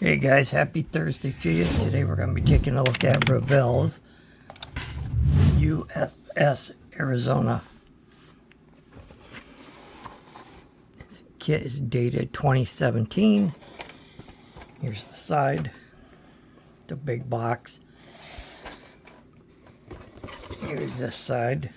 Hey guys, happy Thursday to you. Today we're going to be taking a look at Revell's USS Arizona. This kit is dated 2017. Here's the side, the big box. Here's this side.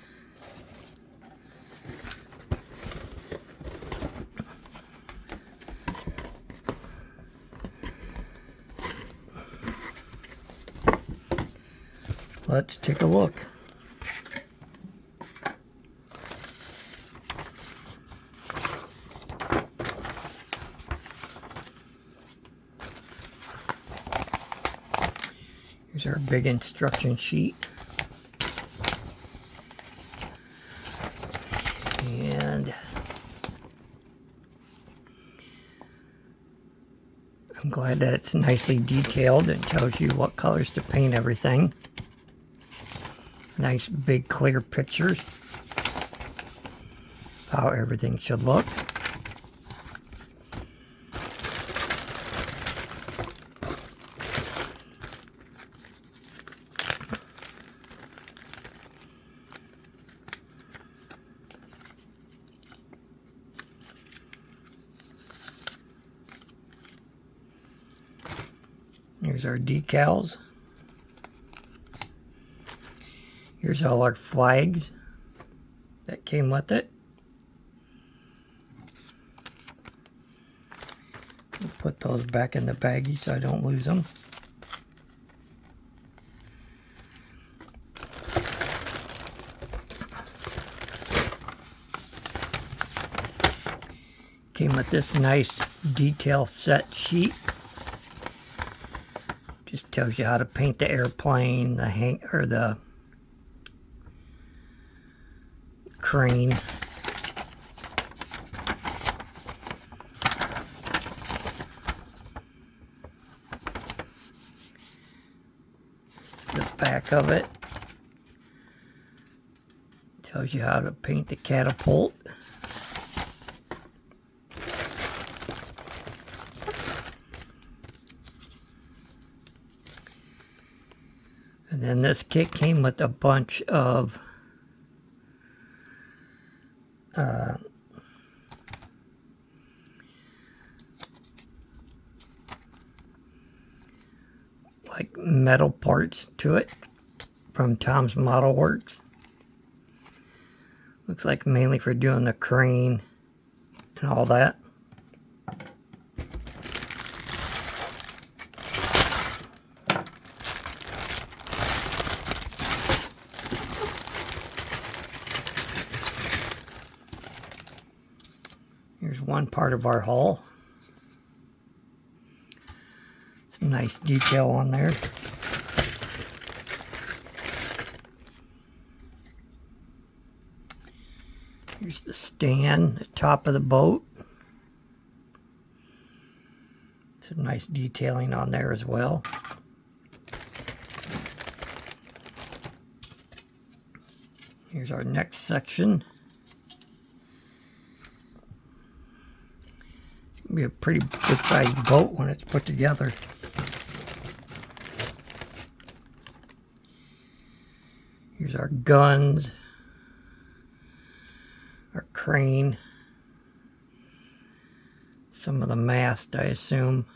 Let's take a look. Here's our big instruction sheet. And I'm glad that it's nicely detailed. It tells you what colors to paint everything. Nice big clear pictures of how everything should look. Here's our decals. Here's all our flags that came with it. We'll put those back in the baggie so I don't lose them. Came with this nice detail set sheet. Just tells you how to paint the airplane, the crane. The back of it tells you how to paint the catapult. And then this kit came with a bunch of like metal parts to it from Tom's Model Works. Looks like mainly for doing the crane and all that. Here's one part of our hull. Some nice detail on there. Here's the stand, the top of the boat. Some nice detailing on there as well. Here's our next section. Be a pretty good sized boat when it's put together. Here's our guns, our crane, some of the mast, I assume.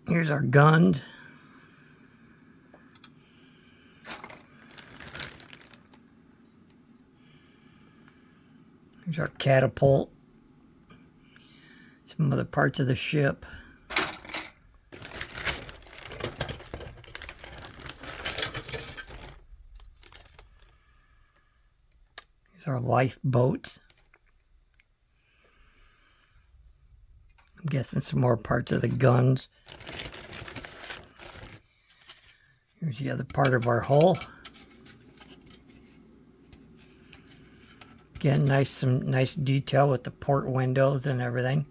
Here's our guns. Here's our catapult. Some other parts of the ship. Here's our lifeboats. I'm guessing some more parts of the guns. Here's the other part of our hull. Again, some nice detail with the port windows and everything.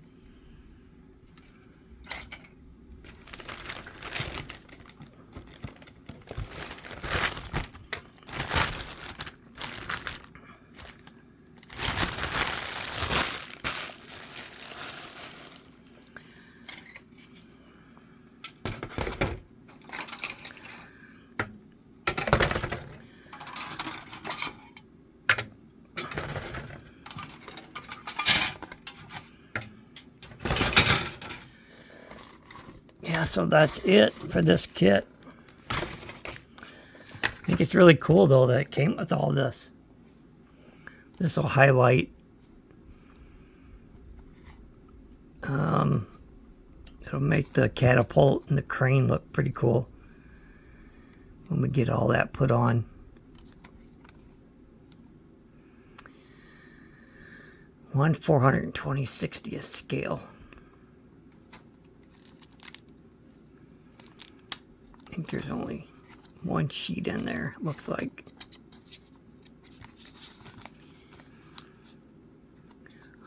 Yeah, so that's it for this kit. I think it's really cool though that it came with all this. This will highlight it'll make the catapult and the crane look pretty cool when we get all that put on. One 420/60th scale. I think there's only one sheet in there, looks like.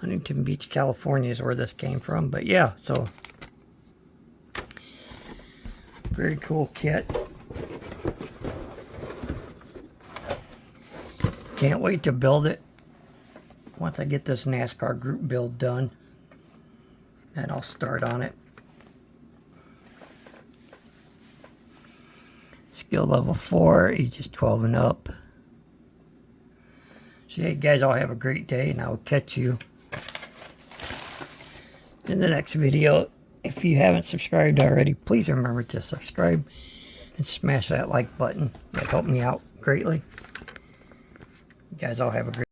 Huntington Beach, California is where this came from. But yeah, so very cool kit. Can't wait to build it. Once I get this NASCAR group build done, then I'll start on it. Skill level 4, ages 12 and up. So hey guys, all have a great day, and I will catch you in the next video. If you haven't subscribed already, please remember to subscribe and smash that like button. That helped me out greatly. You guys all have a great